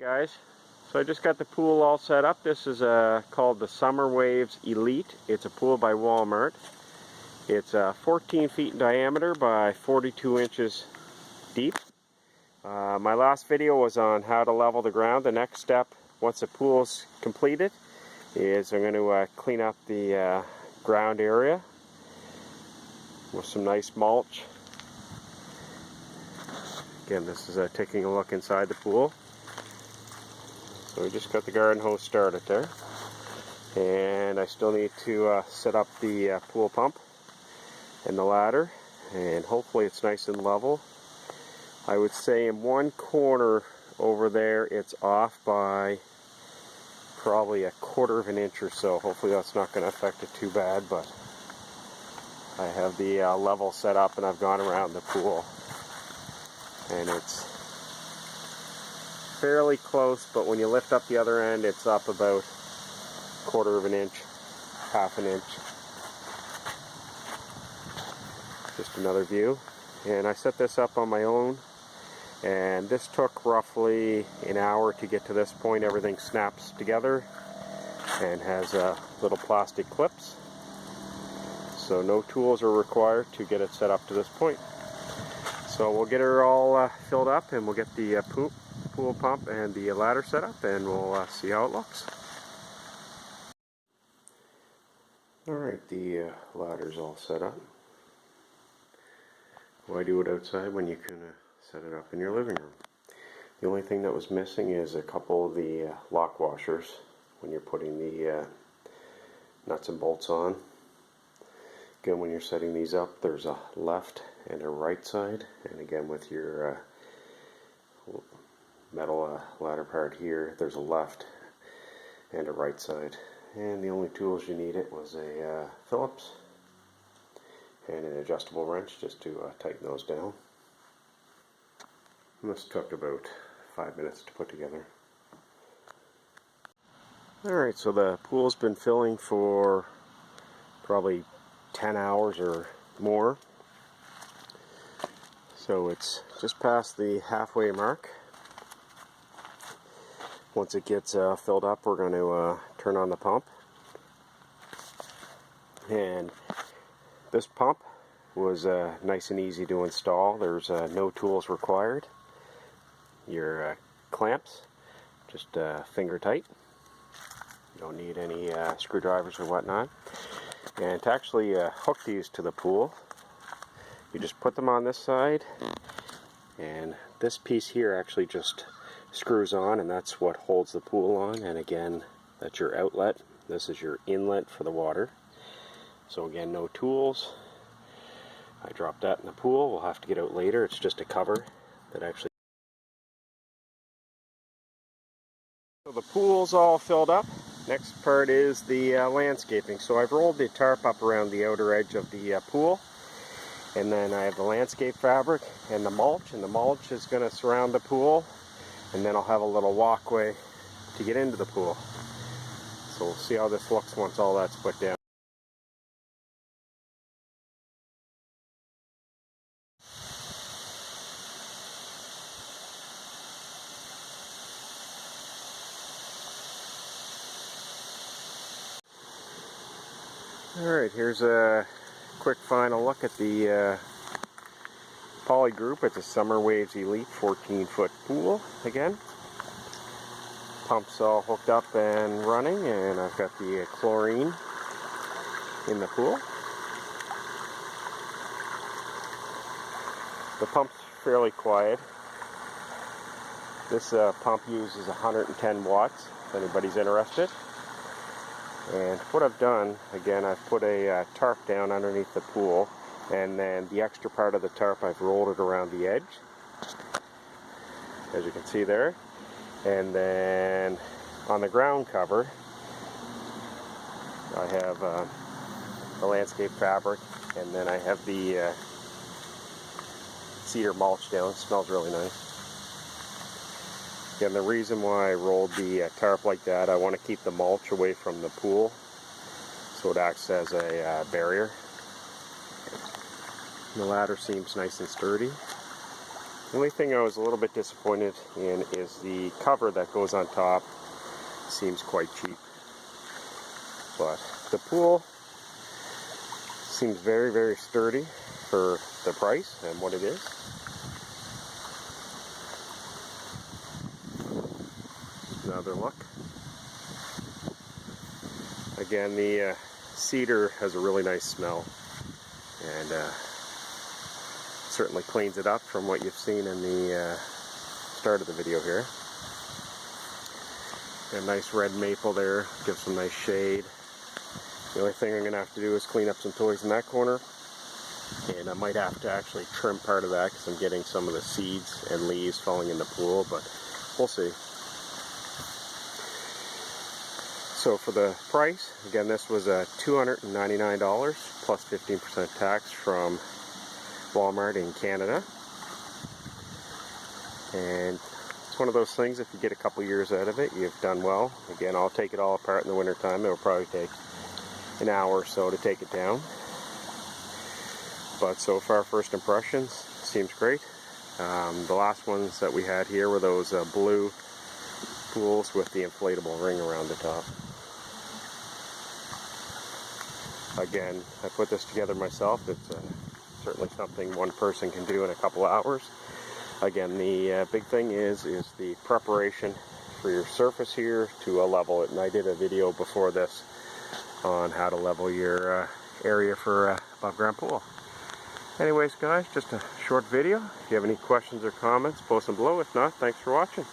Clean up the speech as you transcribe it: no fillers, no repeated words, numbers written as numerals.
Guys, so I just got the pool all set up. This is called the Summer Waves Elite. It's a pool by Walmart. It's 14 feet in diameter by 42 inches deep. My last video was on how to level the ground. The next step, once the pool's completed, is I'm going to clean up the ground area with some nice mulch. Again, this is taking a look inside the pool. So we just got the garden hose started there, and I still need to set up the pool pump and the ladder, and hopefully it's nice and level. I would say in one corner over there it's off by probably 1/4 of an inch or so. Hopefully that's not going to affect it too bad, but I have the level set up and I've gone around the pool, and it's fairly close, but when you lift up the other end it's up about 1/4 of an inch, 1/2 an inch. Just another view, and I set this up on my own, and this took roughly an hour to get to this point. Everything snaps together and has little plastic clips, so no tools are required to get it set up to this point. So we'll get her all filled up, and we'll get the pool pump and the ladder set up, and we'll see how it looks. Alright, the ladder's all set up. Why do it outside when you can set it up in your living room? The only thing that was missing is a couple of the lock washers when you're putting the nuts and bolts on. Again, when you're setting these up, there's a left and a right side, and again with your metal ladder part here, there's a left and a right side, and the only tools you needed was a Phillips and an adjustable wrench just to tighten those down. And this took about 5 minutes to put together. Alright, so the pool's been filling for probably 10 hours or more, so it's just past the halfway mark. Once it gets filled up, we're going to turn on the pump. And this pump was nice and easy to install. There's no tools required. Your clamps, just finger tight. You don't need any screwdrivers or whatnot. And to actually hook these to the pool, you just put them on this side, and this piece here actually just screws on, and that's what holds the pool on. And again, that's your outlet. This is your inlet for the water. So again, no tools. I dropped that in the pool. We'll have to get out later. It's just a cover that actually... So the pool's all filled up. Next part is the landscaping. So I've rolled the tarp up around the outer edge of the pool, and then I have the landscape fabric and the mulch is going to surround the pool, and then I'll have a little walkway to get into the pool. So we'll see how this looks once all that's put down. Alright, here's a quick final look at the Poly Group. It's a Summer Waves Elite 14-foot pool again. Pump's all hooked up and running, and I've got the chlorine in the pool. The pump's fairly quiet. This pump uses 110 watts, if anybody's interested. And what I've done, again, I've put a tarp down underneath the pool, and then the extra part of the tarp, I've rolled it around the edge, as you can see there. And then on the ground cover, I have the landscape fabric, and then I have the cedar mulch down. It smells really nice. And the reason why I rolled the tarp like that, I want to keep the mulch away from the pool, so it acts as a barrier. The ladder seems nice and sturdy. The only thing I was a little bit disappointed in is the cover that goes on top. Seems quite cheap. But the pool seems very, very sturdy for the price and what it is. Another look. Again, the cedar has a really nice smell, and certainly cleans it up from what you've seen in the start of the video here. A nice red maple there, gives some nice shade. The only thing I'm going to have to do is clean up some toys in that corner, and I might have to actually trim part of that because I'm getting some of the seeds and leaves falling in the pool, but we'll see. So for the price, again, this was $299 plus 15% tax from Walmart in Canada. And it's one of those things, if you get a couple years out of it, you've done well. Again, I'll take it all apart in the winter time. It'll probably take an hour or so to take it down. But so far, first impressions, seems great. The last ones that we had here were those blue pools with the inflatable ring around the top. Again, I put this together myself. It's certainly something one person can do in a couple hours. Again, the big thing is the preparation for your surface here to level it. And I did a video before this on how to level your area for above ground pool. Anyways, guys, just a short video. If you have any questions or comments, post them below. If not, thanks for watching.